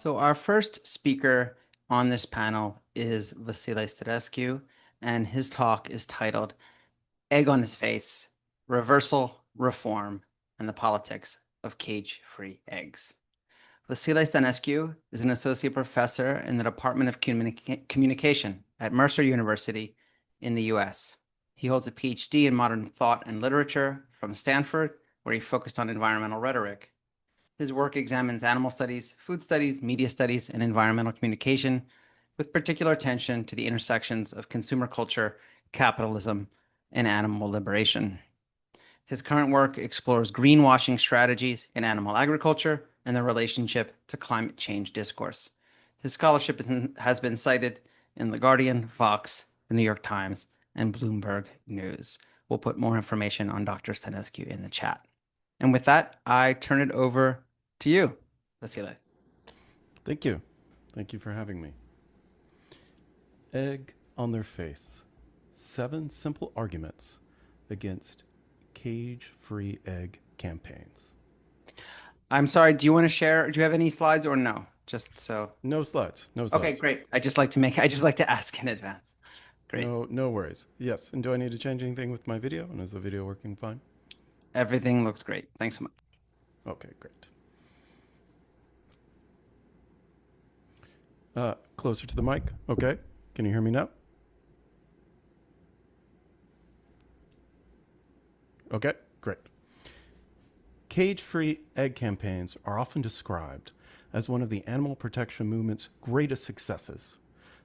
So our first speaker on this panel is Vasile Sta nescu, and his talk is titled Egg on His Face, Reversal, Reform, and the Politics of Cage-Free Eggs. Vasile Sta nescu is an associate professor in the Department of Communication at Mercer University in the US. He holds a PhD in modern thought and literature from Stanford, where he focused on environmental rhetoric. His work examines animal studies, food studies, media studies, and environmental communication, with particular attention to the intersections of consumer culture, capitalism, and animal liberation. His current work explores greenwashing strategies in animal agriculture and their relationship to climate change discourse. His scholarship has been cited in The Guardian, Vox, The New York Times, and Bloomberg News. We'll put more information on Dr. Sta nescu in the chat. And with that, I turn it over to you, Vasile. Thank you. Thank you for having me. Egg on their face. 7 simple arguments against cage-free egg campaigns. I'm sorry, do you want to share? Do you have any slides or no? Just so. No slides. No Okay, slides. great. I just like to ask in advance. Great. No worries. Yes. And do I need to change anything with my video? And is the video working fine? Everything looks great. Thanks so much. Okay, great. Closer to the mic. Okay. Can you hear me now? Okay, great. Cage-free egg campaigns are often described as one of the animal protection movement's greatest successes.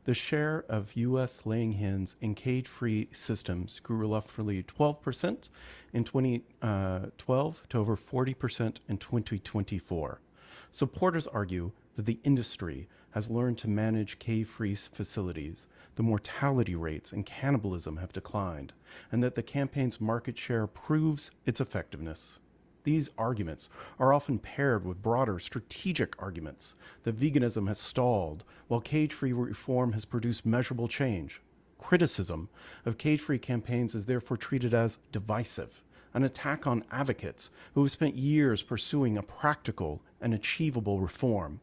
The share of U.S. laying hens in cage-free systems grew roughly 12% in 2012 to over 40% in 2024. Supporters argue that the industry has learned to manage cage-free facilities, the mortality rates and cannibalism have declined, and that the campaign's market share proves its effectiveness. These arguments are often paired with broader strategic arguments that veganism has stalled while cage-free reform has produced measurable change. Criticism of cage-free campaigns is therefore treated as divisive, an attack on advocates who have spent years pursuing a practical and achievable reform.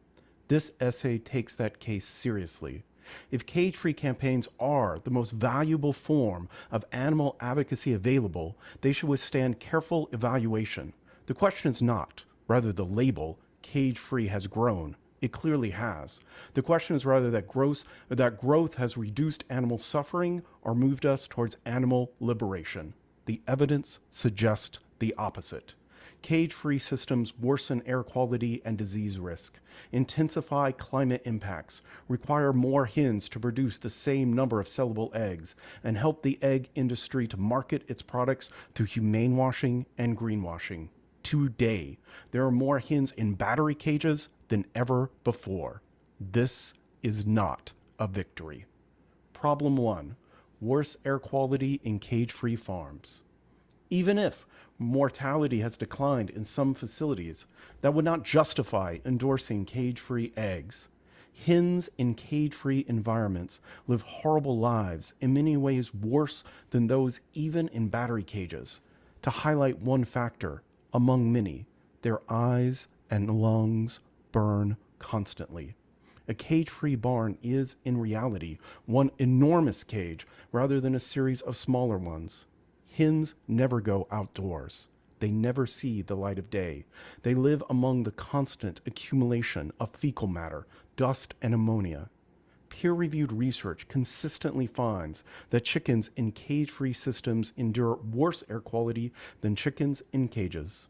This essay takes that case seriously. If cage-free campaigns are the most valuable form of animal advocacy available, they should withstand careful evaluation. The question is not, rather the label, cage-free has grown. It clearly has. The question is rather that growth has reduced animal suffering or moved us towards animal liberation. The evidence suggests the opposite. Cage-free systems worsen air quality and disease risk, intensify climate impacts, require more hens to produce the same number of sellable eggs, and help the egg industry to market its products through humane washing and greenwashing. Today, there are more hens in battery cages than ever before. This is not a victory. Problem 1, worse air quality in cage-free farms. Even if mortality has declined in some facilities, that would not justify endorsing cage-free eggs. Hens in cage-free environments live horrible lives, in many ways worse than those even in battery cages. To highlight one factor, among many, their eyes and lungs burn constantly. A cage-free barn is, in reality, one enormous cage rather than a series of smaller ones. Hens never go outdoors. They never see the light of day. They live among the constant accumulation of fecal matter, dust, and ammonia. Peer-reviewed research consistently finds that chickens in cage-free systems endure worse air quality than chickens in cages.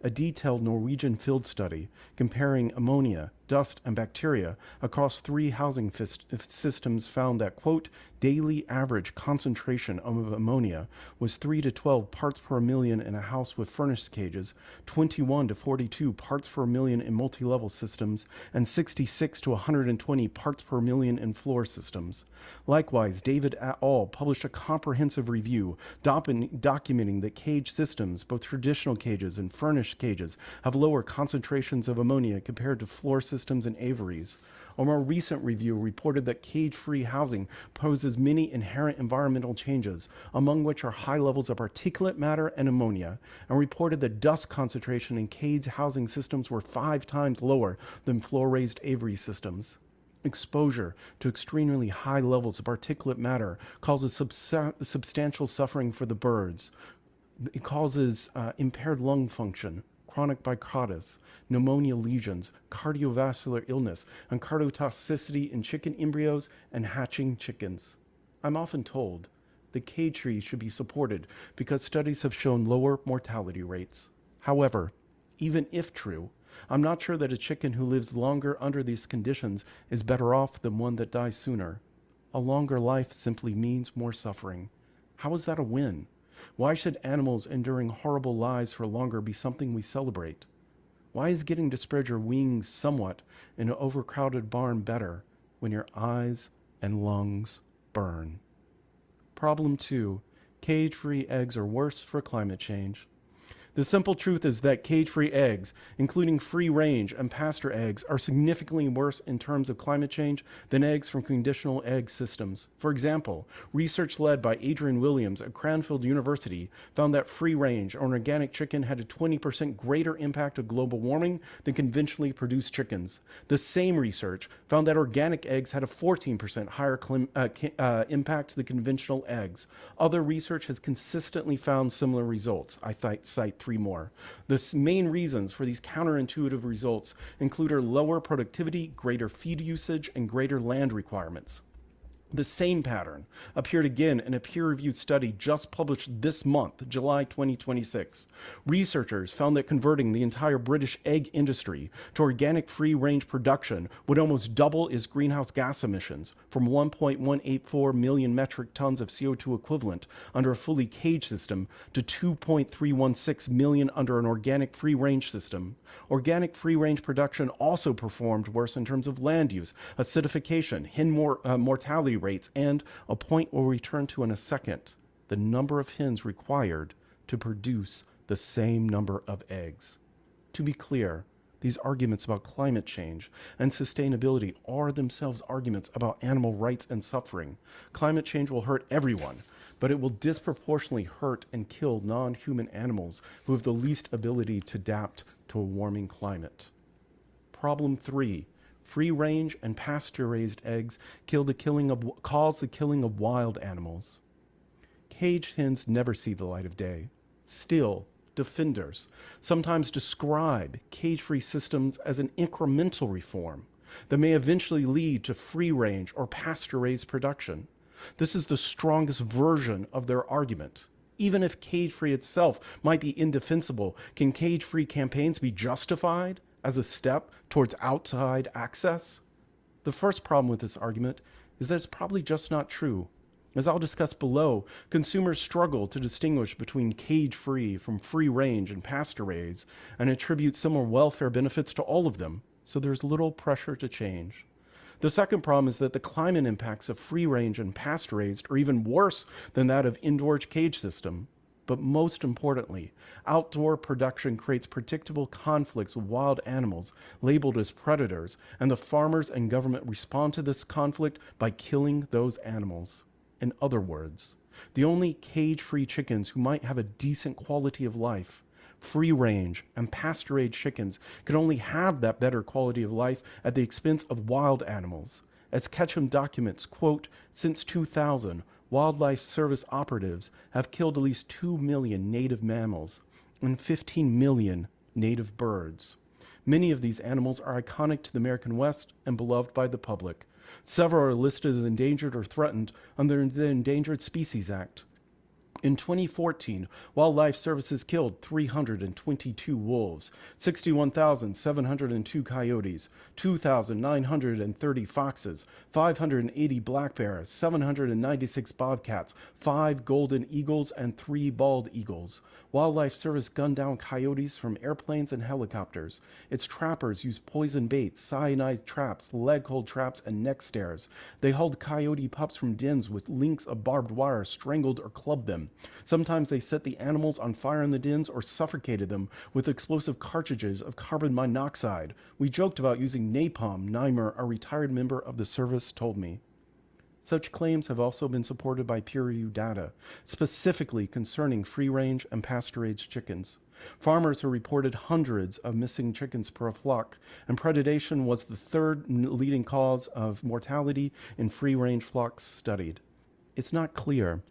A detailed Norwegian field study comparing ammonia, dust, and bacteria across 3 housing systems found that, quote, daily average concentration of ammonia was 3 to 12 parts per million in a house with furnace cages, 21 to 42 parts per million in multi-level systems, and 66 to 120 parts per million in floor systems. Likewise, David et al. Published a comprehensive review documenting that cage systems, both traditional cages and furnished cages, have lower concentrations of ammonia compared to floor systems systems in aviaries. A more recent review reported that cage-free housing poses many inherent environmental changes, among which are high levels of particulate matter and ammonia, and reported that dust concentration in cage housing systems were 5 times lower than floor-raised aviary systems. Exposure to extremely high levels of particulate matter causes substantial suffering for the birds. It causes impaired lung function, chronic bronchitis, pneumonia lesions, cardiovascular illness, and cardiotoxicity in chicken embryos and hatching chickens. I'm often told that cage trees should be supported because studies have shown lower mortality rates. However, even if true, I'm not sure that a chicken who lives longer under these conditions is better off than one that dies sooner. A longer life simply means more suffering. How is that a win? Why should animals enduring horrible lives for longer be something we celebrate? Why is getting to spread your wings somewhat in an overcrowded barn better when your eyes and lungs burn? Problem 2. Cage-free eggs are worse for climate change. The simple truth is that cage-free eggs, including free-range and pasture eggs, are significantly worse in terms of climate change than eggs from conditional egg systems. For example, research led by Adrian Williams at Cranfield University found that free-range or an organic chicken had a 20% greater impact of global warming than conventionally produced chickens. The same research found that organic eggs had a 14% higher impact than conventional eggs. Other research has consistently found similar results. I cite 3 more. The main reasons for these counterintuitive results include lower productivity, greater feed usage, and greater land requirements. The same pattern appeared again in a peer-reviewed study just published this month, July 2026. Researchers found that converting the entire British egg industry to organic free-range production would almost double its greenhouse gas emissions from 1.184 million metric tons of CO2 equivalent under a fully caged system to 2.316 million under an organic free-range system. Organic free-range production also performed worse in terms of land use, acidification, hen mortality rates, and a point we'll return to in a second, the number of hens required to produce the same number of eggs. To be clear, these arguments about climate change and sustainability are themselves arguments about animal rights and suffering. Climate change will hurt everyone, but it will disproportionately hurt and kill non-human animals who have the least ability to adapt to a warming climate. Problem 3. Free-range and pasture-raised eggs cause the killing of wild animals. Caged hens never see the light of day. Still, defenders sometimes describe cage-free systems as an incremental reform that may eventually lead to free-range or pasture-raised production. This is the strongest version of their argument. Even if cage-free itself might be indefensible, can cage-free campaigns be justified as a step towards outside access? The first problem with this argument is that it's probably just not true. As I'll discuss below, consumers struggle to distinguish between cage-free from free-range and pasture-raised and attribute similar welfare benefits to all of them, so there's little pressure to change. The second problem is that the climate impacts of free-range and pasture-raised are even worse than that of indoor cage system. But most importantly, outdoor production creates predictable conflicts with wild animals labeled as predators, and the farmers and government respond to this conflict by killing those animals. In other words, the only cage-free chickens who might have a decent quality of life, free-range and pasture-raised chickens, can only have that better quality of life at the expense of wild animals. As Ketchum documents, quote, since 2000, Wildlife Service operatives have killed at least 2 million native mammals and 15 million native birds. Many of these animals are iconic to the American West and beloved by the public. Several are listed as endangered or threatened under the Endangered Species Act. In 2014, Wildlife Services killed 322 wolves, 61,702 coyotes, 2,930 foxes, 580 black bears, 796 bobcats, 5 golden eagles, and 3 bald eagles. Wildlife Service gunned down coyotes from airplanes and helicopters. Its trappers used poison baits, cyanide traps, leg hold traps, and neck snares. They hauled coyote pups from dens with links of barbed wire, strangled or clubbed them. Sometimes they set the animals on fire in the dens or suffocated them with explosive cartridges of carbon monoxide. We joked about using napalm, Nimer, a retired member of the service, told me. Such claims have also been supported by peer-reviewed data, specifically concerning free-range and pasture-raised chickens. Farmers have reported hundreds of missing chickens per flock, and predation was the third leading cause of mortality in free-range flocks studied. It's not clear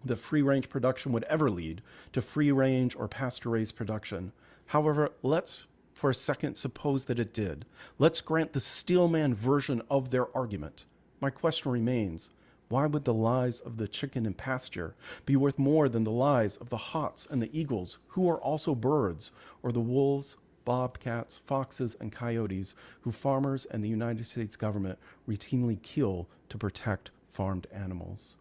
that free-range production would ever lead to free-range or pasture-raised production. However, let's for a second suppose that it did. Let's grant the Steelman version of their argument. My question remains, why would the lives of the chicken in pasture be worth more than the lives of the hawks and the eagles, who are also birds, or the wolves, bobcats, foxes, and coyotes, who farmers and the United States government routinely kill to protect farmed animals?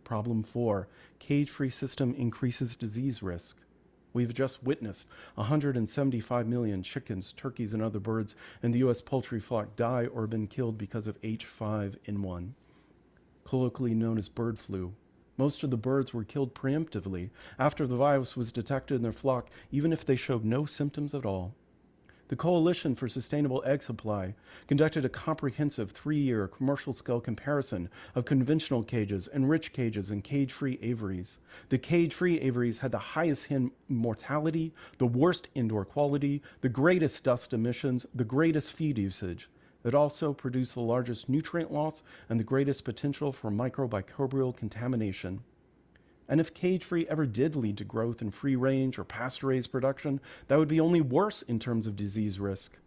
Problem 4, cage-free system increases disease risk. We've just witnessed 175 million chickens, turkeys, and other birds in the U.S. poultry flock die or have been killed because of H5N1, colloquially known as bird flu. Most of the birds were killed preemptively after the virus was detected in their flock, even if they showed no symptoms at all. The Coalition for Sustainable Egg Supply conducted a comprehensive 3-year commercial-scale comparison of conventional cages, enriched cages, and cage-free aviaries. The cage-free aviaries had the highest hen mortality, the worst indoor quality, the greatest dust emissions, the greatest feed usage. It also produced the largest nutrient loss and the greatest potential for microbial contamination. And if cage-free ever did lead to growth in free-range or pasture-raised production, that would be only worse in terms of disease risk.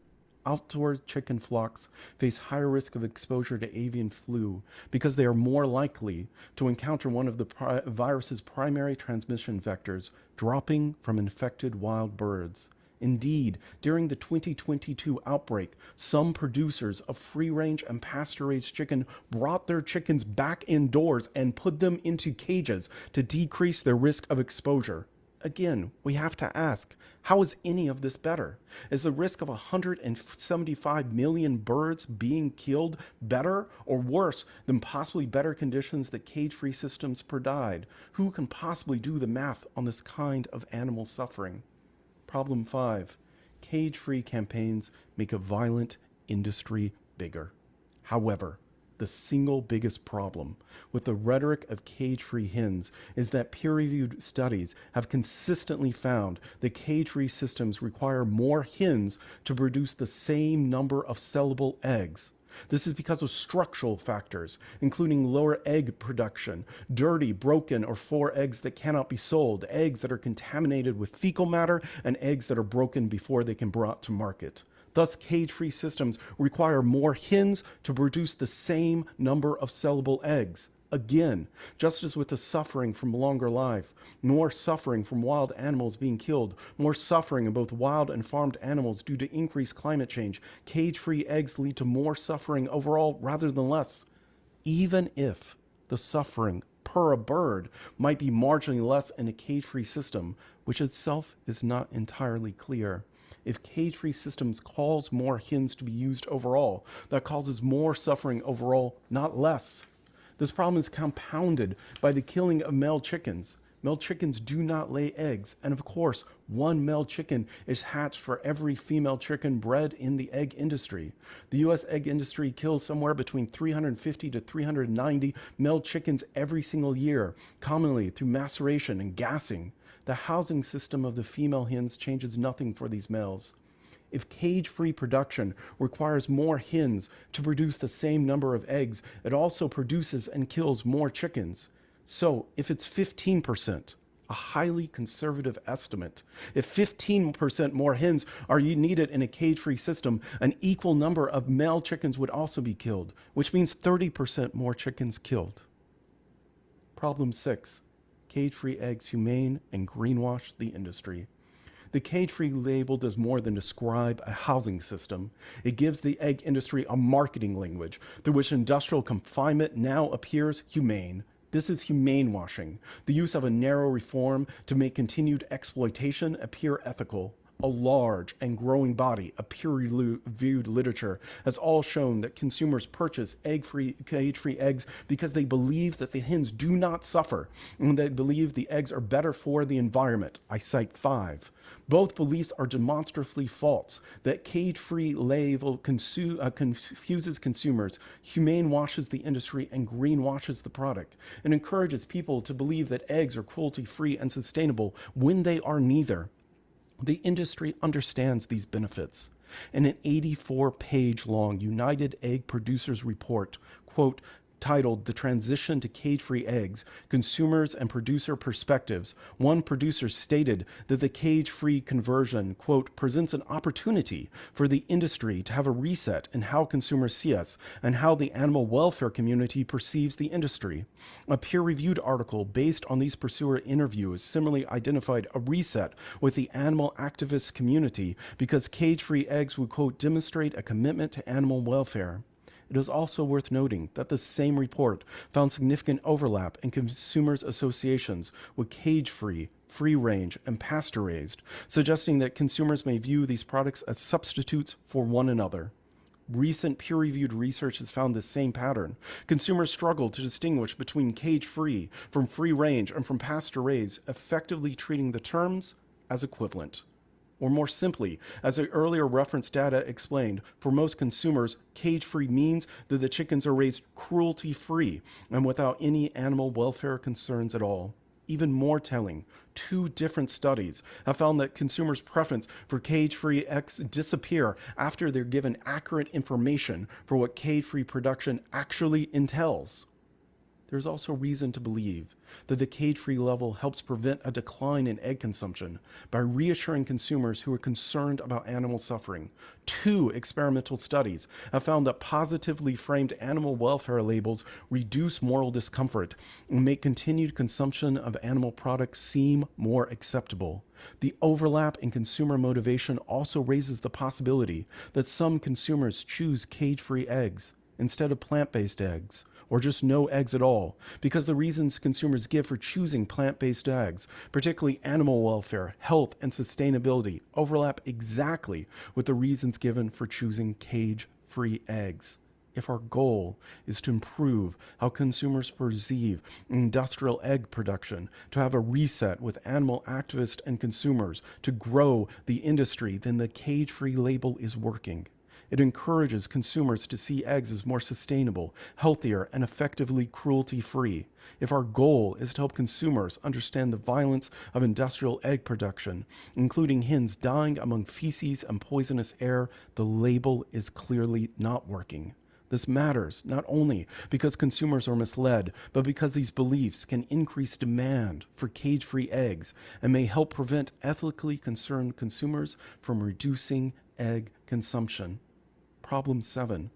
Outdoor chicken flocks face higher risk of exposure to avian flu because they are more likely to encounter one of the virus's primary transmission vectors, dropping from infected wild birds. Indeed, during the 2022 outbreak, some producers of free-range and pasture-raised chicken brought their chickens back indoors and put them into cages to decrease their risk of exposure. Again, we have to ask, how is any of this better? Is the risk of 175 million birds being killed better or worse than possibly better conditions that cage-free systems provide? Who can possibly do the math on this kind of animal suffering? Problem 5, cage-free campaigns make a violent industry bigger. However, the single biggest problem with the rhetoric of cage-free hens is that peer-reviewed studies have consistently found that cage-free systems require more hens to produce the same number of sellable eggs. This is because of structural factors, including lower egg production, dirty, broken, or 4 eggs that cannot be sold, eggs that are contaminated with fecal matter, and eggs that are broken before they can be brought to market. Thus, cage-free systems require more hens to produce the same number of sellable eggs. Again, just as with the suffering from longer life, more suffering from wild animals being killed, more suffering in both wild and farmed animals due to increased climate change, cage-free eggs lead to more suffering overall rather than less. Even if the suffering per a bird might be marginally less in a cage-free system, which itself is not entirely clear. If cage-free systems cause more hens to be used overall, that causes more suffering overall, not less. This problem is compounded by the killing of male chickens. Male chickens do not lay eggs, and of course, one male chicken is hatched for every female chicken bred in the egg industry. The U.S. egg industry kills somewhere between 350 to 390 male chickens every single year, commonly through maceration and gassing. The housing system of the female hens changes nothing for these males. If cage-free production requires more hens to produce the same number of eggs, it also produces and kills more chickens. So if it's 15%, a highly conservative estimate, if 15% more hens are needed in a cage-free system, an equal number of male chickens would also be killed, which means 30% more chickens killed. Problem 6, cage-free eggs humane and greenwash the industry. The cage-free label does more than describe a housing system. It gives the egg industry a marketing language through which industrial confinement now appears humane. This is humane washing, the use of a narrow reform to make continued exploitation appear ethical. A large and growing body of peer-reviewed literature has all shown that consumers purchase cage-free eggs because they believe that the hens do not suffer and they believe the eggs are better for the environment. I cite 5. Both beliefs are demonstrably false. That cage-free label confuses consumers, humane washes the industry, and greenwashes the product, and encourages people to believe that eggs are cruelty-free and sustainable when they are neither. The industry understands these benefits. In an 84-page long United Egg Producers Report, quote, titled The Transition to Cage-Free Eggs, Consumers and Producer Perspectives, one producer stated that the cage-free conversion, quote, presents an opportunity for the industry to have a reset in how consumers see us and how the animal welfare community perceives the industry. A peer-reviewed article based on these pursuer interviews similarly identified a reset with the animal activist community because cage-free eggs would, quote, demonstrate a commitment to animal welfare. It is also worth noting that the same report found significant overlap in consumers' associations with cage-free, free-range, and pasture-raised, suggesting that consumers may view these products as substitutes for one another. Recent peer-reviewed research has found this same pattern. Consumers struggle to distinguish between cage-free from free-range and from pasture-raised, effectively treating the terms as equivalent. Or more simply, as the earlier reference data explained, for most consumers, cage-free means that the chickens are raised cruelty-free and without any animal welfare concerns at all. Even more telling, 2 different studies have found that consumers' preference for cage-free eggs disappear after they're given accurate information for what cage-free production actually entails. There's also reason to believe that the cage-free level helps prevent a decline in egg consumption by reassuring consumers who are concerned about animal suffering. 2 experimental studies have found that positively framed animal welfare labels reduce moral discomfort and make continued consumption of animal products seem more acceptable. The overlap in consumer motivation also raises the possibility that some consumers choose cage-free eggs instead of plant-based eggs, or just no eggs at all, because the reasons consumers give for choosing plant-based eggs, particularly animal welfare, health, and sustainability, overlap exactly with the reasons given for choosing cage-free eggs. If our goal is to improve how consumers perceive industrial egg production, to have a reset with animal activists and consumers, to grow the industry, then the cage-free label is working. It encourages consumers to see eggs as more sustainable, healthier, and effectively cruelty-free. If our goal is to help consumers understand the violence of industrial egg production, including hens dying among feces and poisonous air, the label is clearly not working. This matters not only because consumers are misled, but because these beliefs can increase demand for cage-free eggs and may help prevent ethically concerned consumers from reducing egg consumption. Problem 7.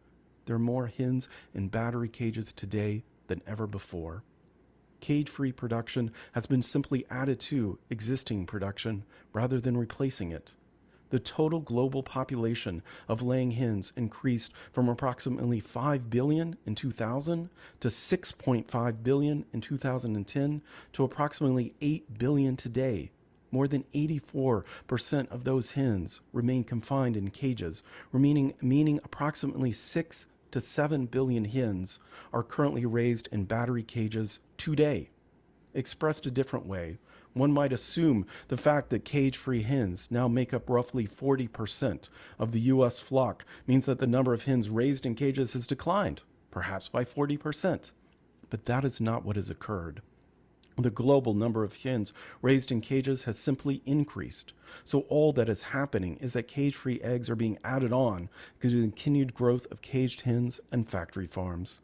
There are more hens in battery cages today than ever before. Cage-free production has been simply added to existing production rather than replacing it. The total global population of laying hens increased from approximately 5 billion in 2000 to 6.5 billion in 2010 to approximately 8 billion today. More than 84% of those hens remain confined in cages, meaning approximately 6 to 7 billion hens are currently raised in battery cages today. Expressed a different way, one might assume the fact that cage-free hens now make up roughly 40% of the U.S. flock means that the number of hens raised in cages has declined, perhaps by 40%. But that is not what has occurred. The global number of hens raised in cages has simply increased. So all that is happening is that cage-free eggs are being added on to the continued growth of caged hens and factory farms.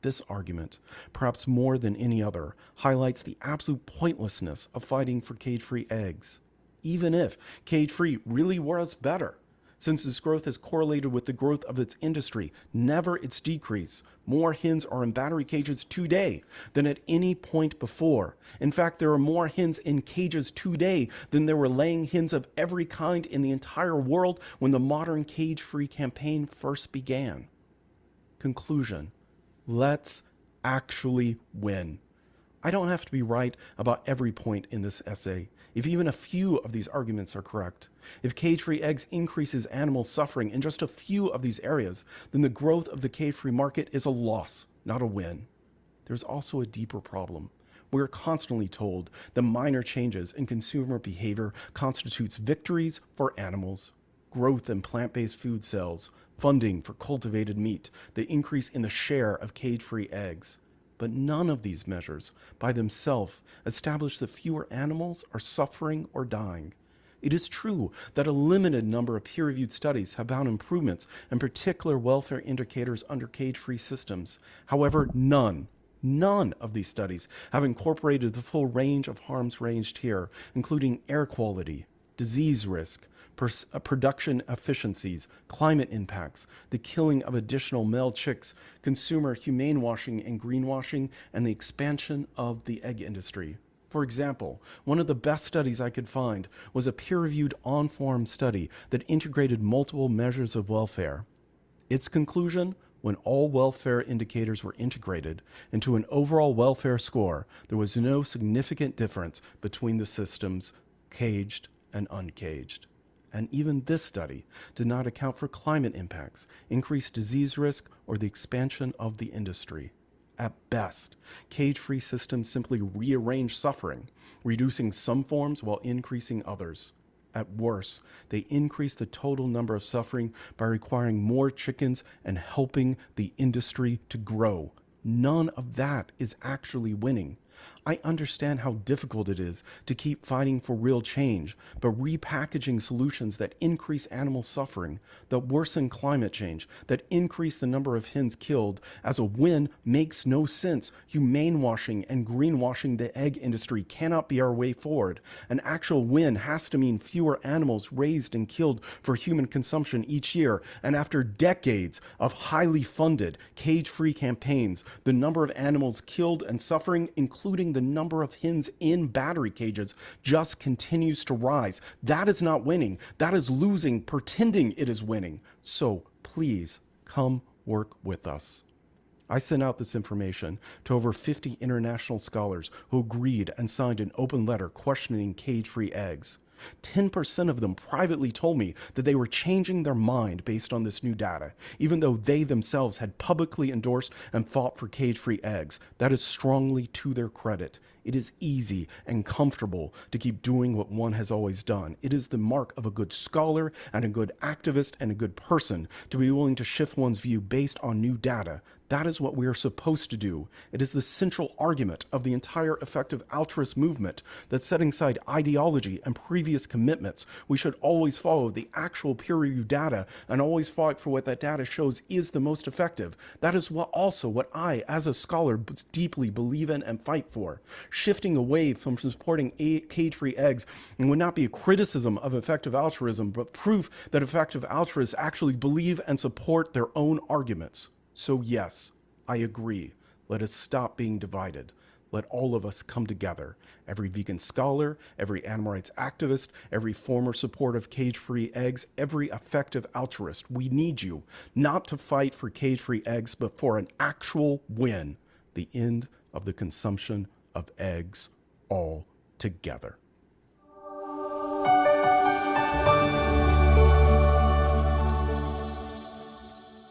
This argument, perhaps more than any other, highlights the absolute pointlessness of fighting for cage-free eggs. Even if cage-free really was better, since its growth is correlated with the growth of its industry, never its decrease. More hens are in battery cages today than at any point before. In fact, there are more hens in cages today than there were laying hens of every kind in the entire world when the modern cage-free campaign first began. Conclusion: let's actually win. I don't have to be right about every point in this essay, if even a few of these arguments are correct. If cage-free eggs increases animal suffering in just a few of these areas, then the growth of the cage-free market is a loss, not a win. There's also a deeper problem. We're constantly told that minor changes in consumer behavior constitutes victories for animals. Growth in plant-based food sales, funding for cultivated meat, the increase in the share of cage-free eggs. But none of these measures, by themselves, establish that fewer animals are suffering or dying. It is true that a limited number of peer-reviewed studies have found improvements in particular welfare indicators under cage-free systems. However, none of these studies have incorporated the full range of harms ranged here, including air quality, disease risk, production efficiencies, climate impacts, the killing of additional male chicks, consumer humane washing and greenwashing, and the expansion of the egg industry. For example, one of the best studies I could find was a peer-reviewed on-farm study that integrated multiple measures of welfare. Its conclusion: when all welfare indicators were integrated into an overall welfare score, there was no significant difference between the systems, caged and uncaged. And even this study did not account for climate impacts, increased disease risk, or the expansion of the industry. At best, cage-free systems simply rearrange suffering, reducing some forms while increasing others. At worst, they increase the total number of suffering by requiring more chickens and helping the industry to grow. None of that is actually winning. I understand how difficult it is to keep fighting for real change, but repackaging solutions that increase animal suffering, that worsen climate change, that increase the number of hens killed as a win makes no sense. Humane washing and greenwashing the egg industry cannot be our way forward. An actual win has to mean fewer animals raised and killed for human consumption each year, and after decades of highly funded, cage-free campaigns, the number of animals killed and suffering, including the number of hens in battery cages, just continues to rise. That is not winning. That is losing, pretending it is winning. So please come work with us. I sent out this information to over 50 international scholars who agreed and signed an open letter questioning cage-free eggs. 10% of them privately told me that they were changing their mind based on this new data, even though they themselves had publicly endorsed and fought for cage-free eggs. That is strongly to their credit. It is easy and comfortable to keep doing what one has always done. It is the mark of a good scholar and a good activist and a good person to be willing to shift one's view based on new data. That is what we are supposed to do. It is the central argument of the entire effective altruist movement that, setting aside ideology and previous commitments, we should always follow the actual peer-reviewed data and always fight for what that data shows is the most effective. That is what I, as a scholar, deeply believe in and fight for. Shifting away from supporting cage-free eggs would not be a criticism of effective altruism, but proof that effective altruists actually believe and support their own arguments. So yes, I agree. Let us stop being divided. Let all of us come together. Every vegan scholar, every animal rights activist, every former supporter of cage-free eggs, every effective altruist. We need you, not to fight for cage-free eggs, but for an actual win. The end of the consumption of eggs altogether.